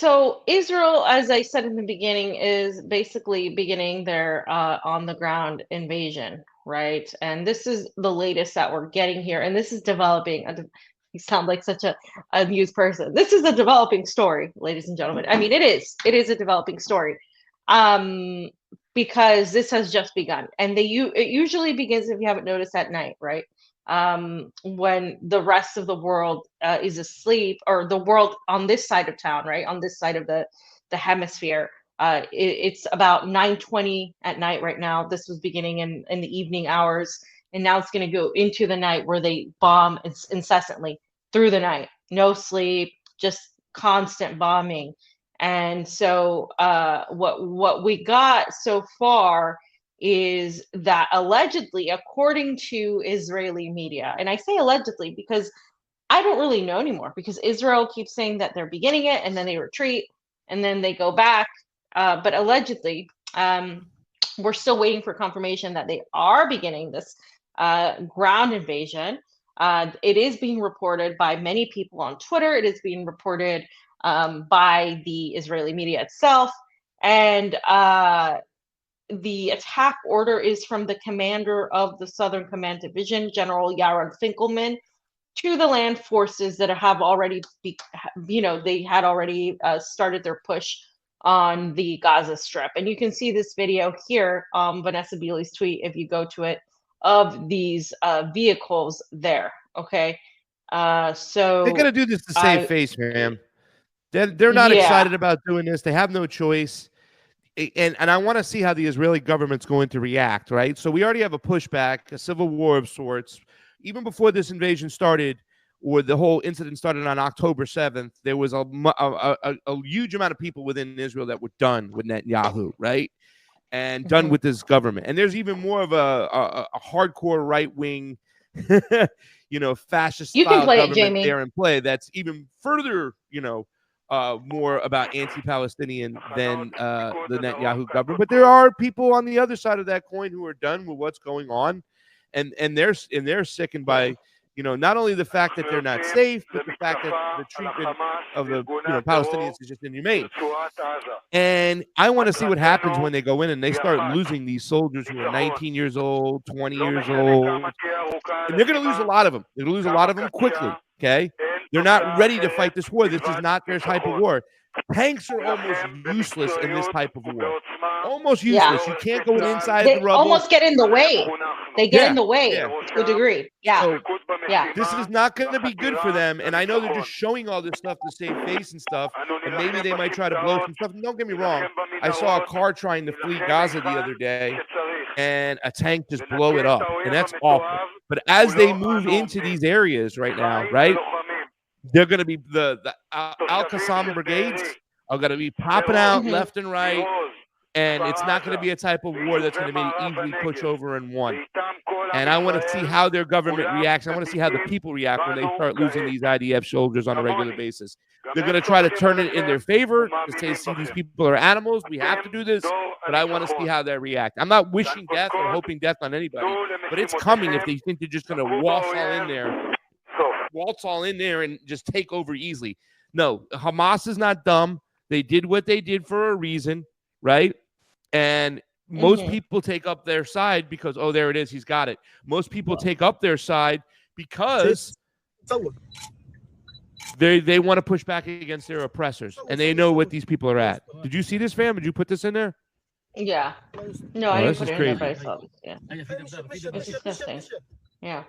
So Israel, as I said in the beginning, is basically beginning their on the ground invasion, right? And this is the latest that we're getting here, and this is developing. You sound like such a news person. This is a developing story, ladies and gentlemen. I mean, it is. It is a developing story, um, because this has just begun, and it usually begins, if you haven't noticed, at night, right? When the rest of the world is asleep, or the world on this side of town, right, on this side of the hemisphere. It's about 9:20 at night right now. This was beginning in the evening hours, and now it's going to go into the night where they bomb incessantly through the night, no sleep, just constant bombing. And so what we got so far is that allegedly, according to Israeli media, and I say allegedly because I don't really know anymore, because Israel keeps saying that they're beginning it and then they retreat and then they go back. But allegedly, we're still waiting for confirmation that they are beginning this ground invasion. It is being reported by many people on Twitter. It is being reported by the Israeli media itself. And the attack order is from the commander of the Southern Command Division, General Yaron Finkelman, to the land forces that have already, they had already started their push on the Gaza Strip. And you can see this video here, Vanessa Beeley's tweet, if you go to it, of these vehicles there. Okay. So they're gonna do this to save face, man. They're not excited about doing this. They have no choice. And I want to see how the Israeli government's going to react, right? So we already have a pushback, a civil war of sorts. Even before this invasion started, or the whole incident started on October 7th, there was a huge amount of people within Israel that were done with Netanyahu, right? And done with this government. And there's even more of a hardcore right-wing, fascist style government there in play that's even further, more about anti-Palestinian than the Netanyahu government. But there are people on the other side of that coin who are done with what's going on, and they're sickened by not only the fact that they're not safe, but the fact that the treatment of the Palestinians is just inhumane. And I want to see what happens when they go in and they start losing these soldiers who are 19 years old, 20 years old, and they're going to lose a lot of them. They're going to lose a lot of them quickly. Okay. They're not ready to fight this war. This is not their type of war. Tanks are almost useless in this type of war. Almost useless. You can't go inside the rubble. Almost get in the way. They get in the way to a degree. Yeah. So, this is not going to be good for them. And I know they're just showing all this stuff to save face and stuff. And maybe they might try to blow some stuff. Don't get me wrong. I saw a car trying to flee Gaza the other day, and a tank just blow it up. And that's awful. But as they move into these areas right now, right, they're going to be the Al-Qassam brigades are going to be popping out left and right, and it's not going to be a type of war that's going to be easily pushed over and won. And I want to see how their government reacts. I want to see how the people react when they start losing these IDF soldiers on a regular basis. They're going to try to turn it in their favor to say, see, these people are animals. We have to do this. But I want to see how they react. I'm not wishing death or hoping death on anybody, but it's coming if they think they're just going to waltz all in there and just take over easily. No, Hamas is not dumb. They did what they did for a reason, right? And most people take up their side because, oh, there it is, he's got it. Most people take up their side because they want to push back against their oppressors, and they know what these people are at. Did you see this, fam? Did you put this in there? Yeah. No, I didn't put it in there, but I saw it. Yeah. It's disgusting. Yeah.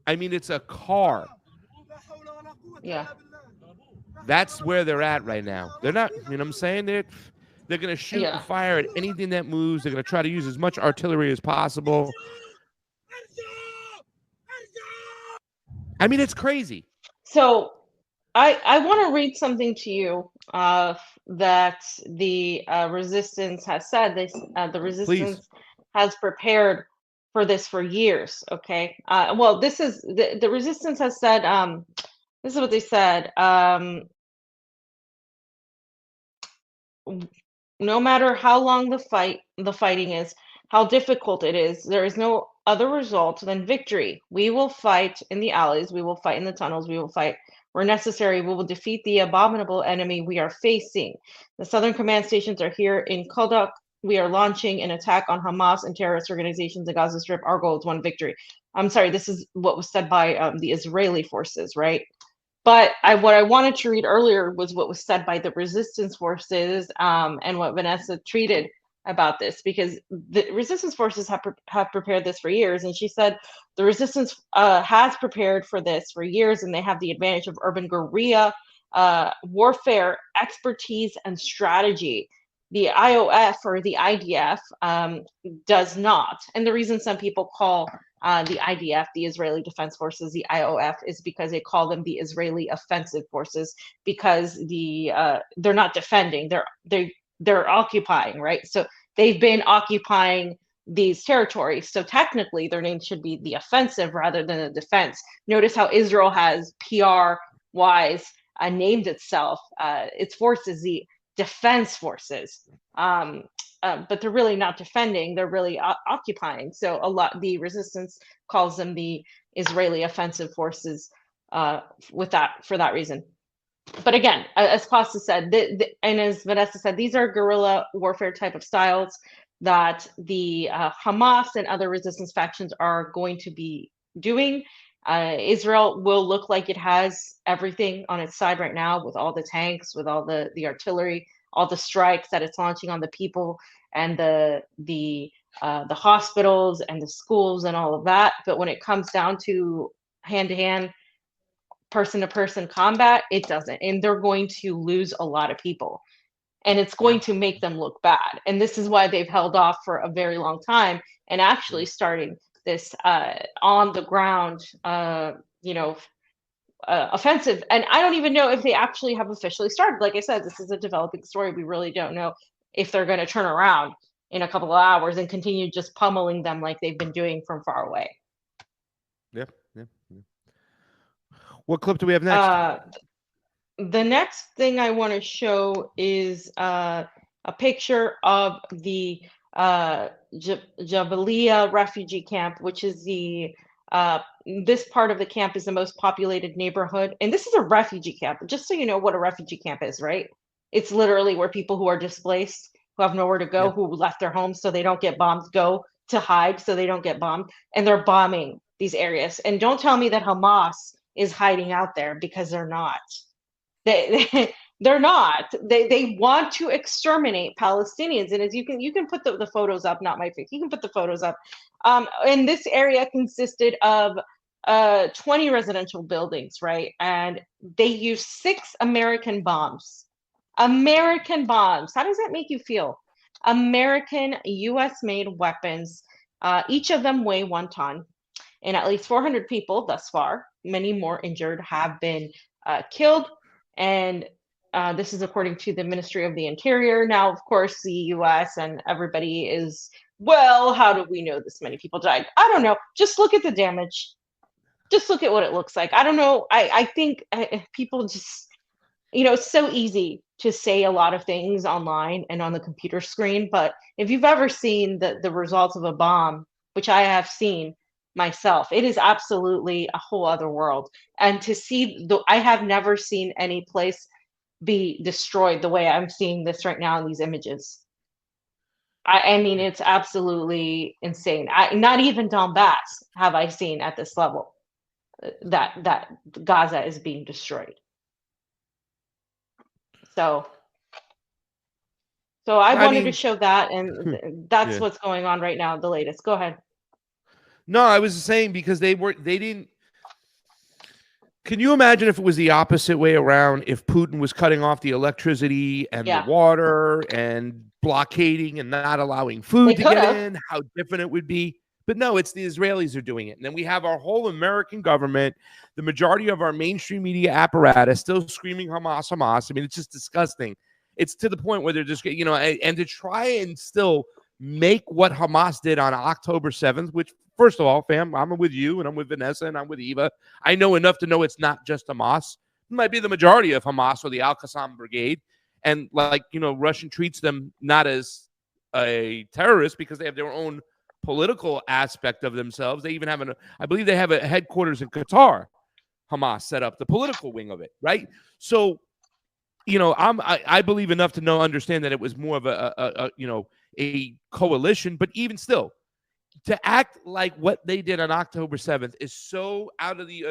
I mean, it's a car. Yeah. That's where they're at right now. They're not, you know what I'm saying? They're going to shoot and fire at anything that moves. They're going to try to use as much artillery as possible. I mean, it's crazy. So I want to read something to you that the resistance has said. The resistance has prepared for this for years. Okay. Well, this is the resistance has said. This is what they said. No matter how long the fighting is, how difficult it is, there is no other result than victory. We will fight in the alleys, we will fight in the tunnels, we will fight where necessary. We will defeat the abominable enemy we are facing. The Southern Command stations are here in Kalduk. We are launching an attack on Hamas and terrorist organizations in Gaza Strip. Our goal is one victory. I'm sorry, this is what was said by the Israeli forces, right? But what I wanted to read earlier was what was said by the resistance forces, and what Vanessa tweeted about this, because the resistance forces have prepared this for years, and she said the resistance has prepared for this for years, and they have the advantage of urban guerrilla warfare expertise and strategy. The IOF or the IDF does not, and the reason some people call the IDF, the Israeli Defense Forces, the IOF, is because they call them the Israeli Offensive Forces, because they're not defending, they're occupying, right? So they've been occupying these territories. So technically, their name should be the offensive rather than the defense. Notice how Israel has PR-wise named itself, its forces, the defense forces. But they're really not defending, they're really occupying. So the resistance calls them the Israeli Offensive Forces for that reason. But again, as Costa said, and as Vanessa said, these are guerrilla warfare type of styles that the Hamas and other resistance factions are going to be doing. Israel will look like it has everything on its side right now, with all the tanks, with all the artillery, all the strikes that it's launching on the people and the hospitals and the schools and all of that. But when it comes down to hand-to-hand, person-to-person combat, it doesn't. And they're going to lose a lot of people. And it's going to make them look bad. And this is why they've held off for a very long time and actually starting this on the ground, offensive. And I don't even know if they actually have officially started. Like I said, this is a developing story. We really don't know if they're going to turn around in a couple of hours and continue just pummeling them like they've been doing from far away. Yep. What clip do we have next? The next thing I want to show is a picture of the Jardula refugee camp, which is this part of the camp is the most populated neighborhood. And this is a refugee camp, just so you know what a refugee camp is, right? It's literally where people who are displaced, who have nowhere to go, who left their homes so they don't get bombed, go to hide so they don't get bombed. And they're bombing these areas. And don't tell me that Hamas is hiding out there, because they're not. They're not. They want to exterminate Palestinians. And as you can put the photos up, not my face. You can put the photos up. And this area consisted of 20 residential buildings, right? And they used 6 American bombs. American bombs. How does that make you feel? American US-made weapons. Each of them weigh 1 ton. And at least 400 people thus far, many more injured, have been killed. And this is according to the Ministry of the Interior. Now, of course, the US and everybody is, well, how do we know this many people died? I don't know. Just look at the damage. Just look at what it looks like. I don't know. I think people just, it's so easy to say a lot of things online and on the computer screen. But if you've ever seen the results of a bomb, which I have seen myself, it is absolutely a whole other world. And to see I have never seen any place be destroyed the way I'm seeing this right now in these images. I mean, it's absolutely insane. Not even Donbass have I seen at this level that Gaza is being destroyed. So I wanted to show that, and that's what's going on right now, the latest. Go ahead. No, I was saying because they didn't. Can you imagine if it was the opposite way around? If Putin was cutting off the electricity and the water and blockading and not allowing food to get in, how different it would be. But no, it's the Israelis are doing it. And then we have our whole American government, the majority of our mainstream media apparatus still screaming Hamas, Hamas. I mean, it's just disgusting. It's to the point where they're just, and to try and still make what Hamas did on October 7th, which, first of all, fam, I'm with you and I'm with Vanessa and I'm with Eva. I know enough to know it's not just Hamas. It might be the majority of Hamas or the Al-Qassam Brigade. And Russian treats them not as a terrorist because they have their own political aspect of themselves. They even have I believe they have a headquarters in Qatar. Hamas set up the political wing of it, right? So, I believe enough to understand that it was more of a coalition, but even still, to act like what they did on October 7th is so out of the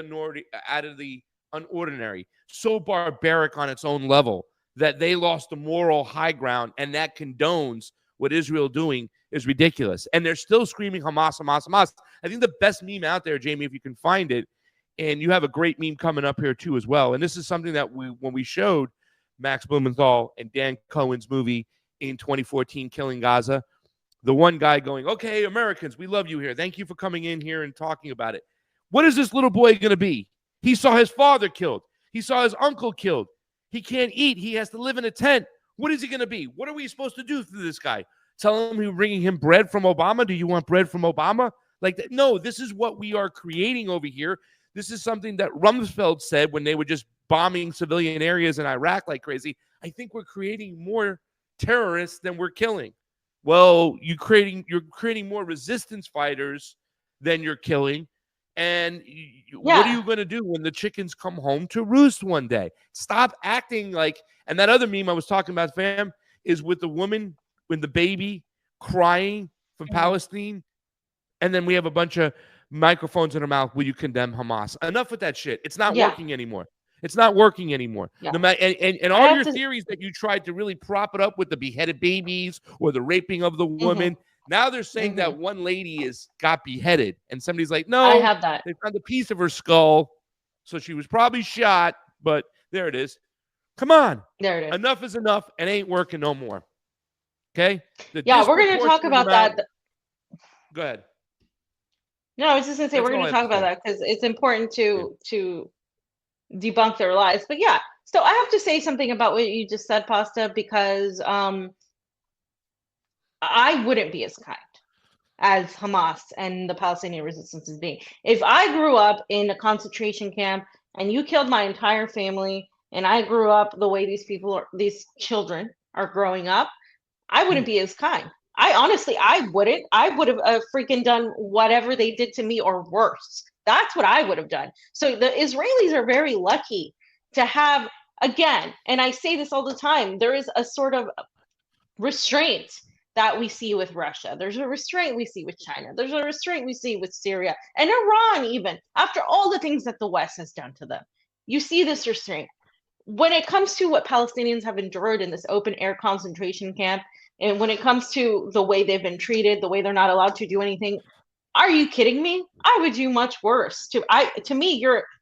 unordinary, so barbaric on its own level that they lost the moral high ground, and that condones what Israel doing is ridiculous. And they're still screaming Hamas, Hamas, Hamas. I think the best meme out there, Jamie, if you can find it, and you have a great meme coming up here too as well. And this is something that when we showed Max Blumenthal and Dan Cohen's movie in 2014, Killing Gaza, the one guy going, okay, Americans, we love you here. Thank you for coming in here and talking about it. What is this little boy going to be? He saw his father killed. He saw his uncle killed. He can't eat. He has to live in a tent. What is he going to be? What are we supposed to do to this guy? Tell him we're bringing him bread from Obama? Do you want bread from Obama? Like, no, this is what we are creating over here. This is something that Rumsfeld said when they were just bombing civilian areas in Iraq like crazy. I think we're creating more terrorists than we're killing. Well, you're creating more resistance fighters than you're killing. And what are you going to do when the chickens come home to roost one day? Stop acting like, and that other meme I was talking about, fam, is with the woman with the baby crying from Palestine. And then we have a bunch of microphones in her mouth. Will you condemn Hamas? Enough with that shit. It's not working anymore. It's not working anymore. Yeah. No matter, and all your theories that you tried to really prop it up with the beheaded babies or the raping of the woman. Now they're saying that one lady got beheaded, and somebody's like, no, I have that. They found a piece of her skull, so she was probably shot, but there it is. Come on. There it is. Enough is enough. It ain't working no more. Okay? We're going to talk about that. Go ahead. No, I was just going to say, we're going to talk about that because it's important to debunk their lies. But yeah, so I have to say something about what you just said, Pasta, because I wouldn't be as kind as Hamas and the Palestinian resistance is being. If I grew up in a concentration camp and you killed my entire family, and I grew up the way these children are growing up, I wouldn't be as kind. I wouldn't. I would have freaking done whatever they did to me or worse. That's what I would have done. So the Israelis are very lucky to have, again, and I say this all the time, there is a sort of restraint that we see with Russia. There's a restraint we see with China. There's a restraint we see with Syria and Iran, even after all the things that the West has done to them. You see this restraint. When it comes to what Palestinians have endured in this open air concentration camp, and when it comes to the way they've been treated, the way they're not allowed to do anything, are you kidding me? I would do much worse. To me,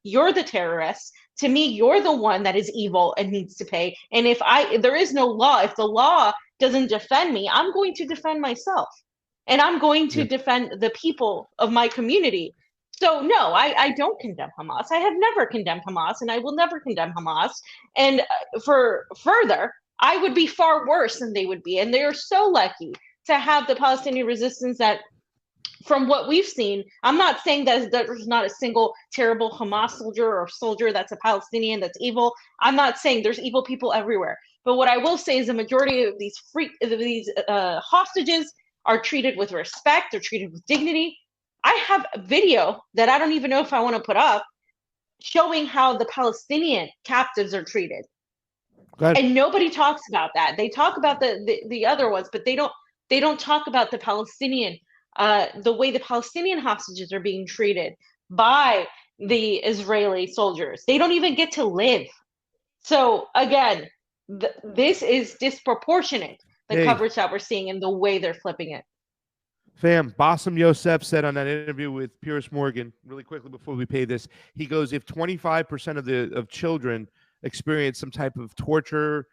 you're the terrorist. To me, you're the one that is evil and needs to pay. And if there is no law, if the law doesn't defend me, I'm going to defend myself. And I'm going to defend the people of my community. So no, I don't condemn Hamas. I have never condemned Hamas, and I will never condemn Hamas. And for further, I would be far worse than they would be. And they are so lucky to have the Palestinian resistance that, from what we've seen, I'm not saying that there's not a single terrible Hamas soldier that's a Palestinian that's evil. I'm not saying there's evil people everywhere. But what I will say is the majority of these hostages are treated with respect. They're treated with dignity. I have a video that I don't even know if I want to put up showing how the Palestinian captives are treated. And nobody talks about that. They talk about the other ones, but they don't talk about the Palestinian, the way the Palestinian hostages are being treated by the Israeli soldiers. They don't even get to live. So again, this is disproportionate, the coverage that we're seeing and the way they're flipping it. Fam, Bassem Youssef said on that interview with Piers Morgan, really quickly before we pay this, he goes, if 25% of children experience some type of torture,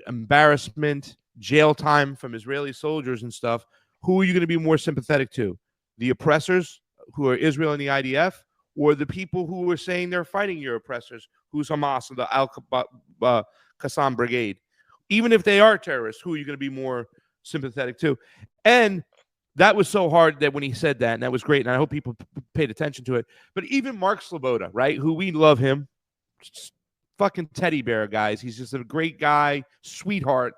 embarrassment, jail time from Israeli soldiers and stuff, who are you going to be more sympathetic to? The oppressors, who are Israel and the IDF, or the people who are saying they're fighting your oppressors, who's Hamas or the Al-Qassam Brigade? Even if they are terrorists, who are you going to be more sympathetic to? And that was so hard that when he said that, and that was great, and I hope people paid attention to it. But even Mark Sloboda, right, who we love him, fucking teddy bear, guys. He's just a great guy, sweetheart,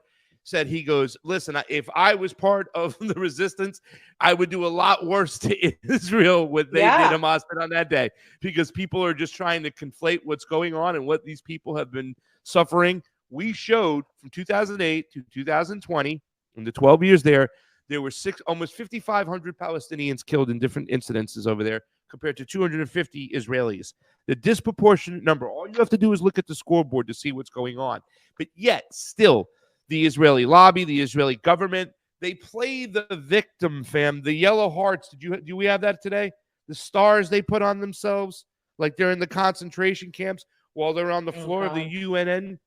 said, he goes, listen, if I was part of the resistance, I would do a lot worse to Israel what they did Hamas did on that day, because people are just trying to conflate what's going on and what these people have been suffering. We showed from 2008 to 2020, in the 12 years there were almost 5,500 Palestinians killed in different incidences over there, compared to 250 Israelis. The disproportionate number. All you have to do is look at the scoreboard to see what's going on. But yet, still, the Israeli lobby, the Israeli government, they play the victim, fam. The yellow hearts. Do we have that today? The stars they put on themselves, like they're in the concentration camps while they're on the floor of the UNN,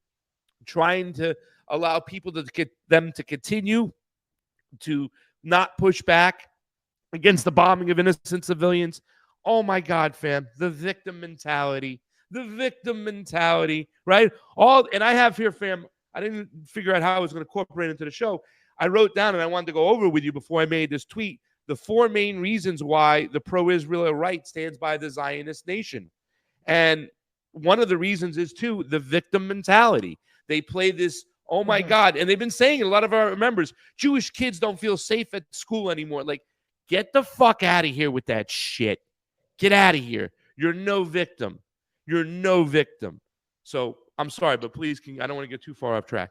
trying to allow people to get them to continue to not push back against the bombing of innocent civilians. Oh my God, fam, the victim mentality, right? And I have here, fam, I didn't figure out how I was going to incorporate into the show. I wrote down, and I wanted to go over with you before I made this tweet, the 4 main reasons why the pro-Israel right stands by the Zionist nation. And one of the reasons is, too, the victim mentality. They play this, oh my God, and they've been saying it, a lot of our members, Jewish kids don't feel safe at school anymore. Like, get the fuck out of here with that shit. Get out of here. You're no victim. So I'm sorry, but please, I don't want to get too far off track.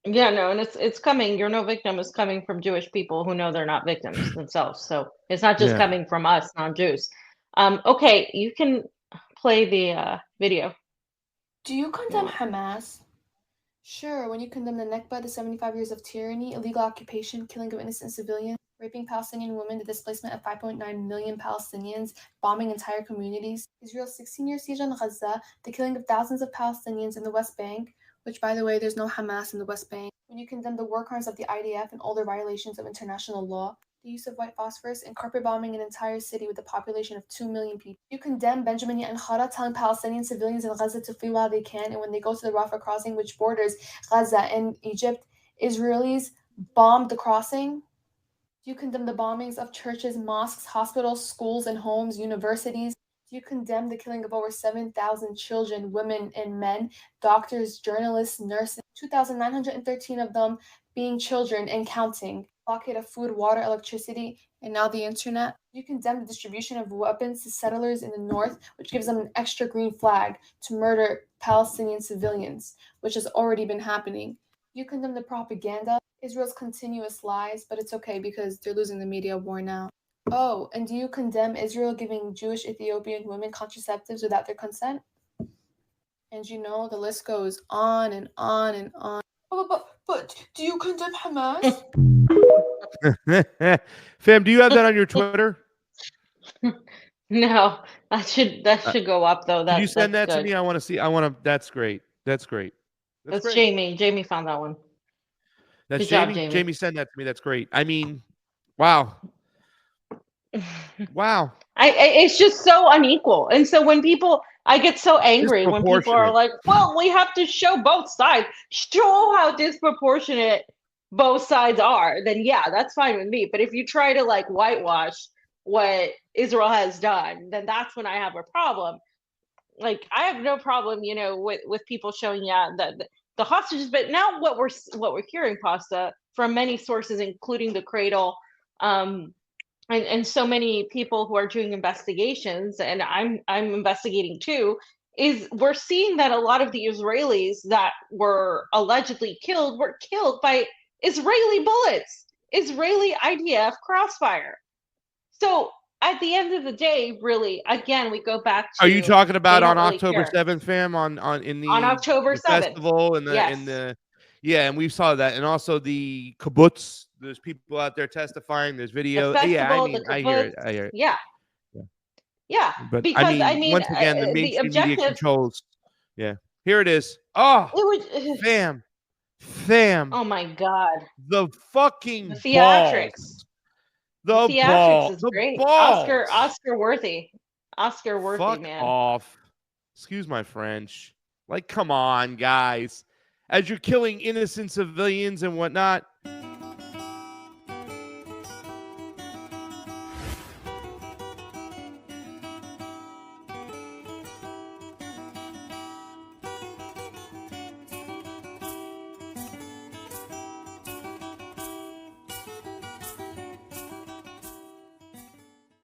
Yeah, no, and it's coming. You're no victim is coming from Jewish people who know they're not victims themselves. So it's not just coming from us, non-Jews. Okay, you can play the video. Do you condemn Hamas? Sure, when you condemn the Nakba, the 75 years of tyranny, illegal occupation, killing of innocent civilians, raping Palestinian women, the displacement of 5.9 million Palestinians, bombing entire communities, Israel's 16-year siege on Gaza, the killing of thousands of Palestinians in the West Bank, which, by the way, there's no Hamas in the West Bank, when you condemn the war crimes of the IDF and all their violations of international law, the use of white phosphorus, and carpet bombing an entire city with a population of 2 million people. You condemn Benjamin Netanyahu telling Palestinian civilians in Gaza to flee while they can, and when they go to the Rafah crossing, which borders Gaza and Egypt, Israelis bombed the crossing. Do you condemn the bombings of churches, mosques, hospitals, schools, and homes, universities? Do you condemn the killing of over 7,000 children, women, and men, doctors, journalists, nurses, 2,913 of them being children and counting? Blockade of food, water, electricity, and now the internet. You condemn the distribution of weapons to settlers in the north, which gives them an extra green flag to murder Palestinian civilians, which has already been happening. You condemn the propaganda, Israel's continuous lies, but it's okay because they're losing the media war now. Oh, and do you condemn Israel giving Jewish Ethiopian women contraceptives without their consent? And you know, the list goes on and on and on. But do you condemn Hamas? Fam, do you have that on your Twitter? No, that should go up though. Can you send that to me? I want to see. That's great. That's great. That's great. Jamie. Jamie found that one. That's Jamie. Jamie. Jamie, send that to me. That's great. I mean, wow. Wow. It's just so unequal. And so when people, I get so angry when people are like, well, we have to show both sides. Show how disproportionate both sides are. Then yeah, that's fine with me. But if you try to like whitewash what Israel has done, then that's when I have a problem. Like I have no problem, you know, with people showing the hostages. But now what we're hearing, Pasta, from many sources, including the Cradle, and so many people who are doing investigations, and I'm investigating too, is we're seeing that a lot of the Israelis that were allegedly killed were killed by Israeli bullets, Israeli IDF crossfire. So at the end of the day, really, again, we go back to. Are you talking about on October 7th, fam? On October 7th festival and yeah, and we saw that, and also the kibbutz. There's people out there testifying. There's video. Yeah, I mean, I hear it. Yeah. But because I mean once again, the mainstream media controls. Yeah, here it is. Oh, fam. Oh my God. The fucking theatrics. Balls. The theatrics is great. Balls. Oscar worthy, Fuck man. Off. Excuse my French. Like, come on, guys. As you're killing innocent civilians and whatnot,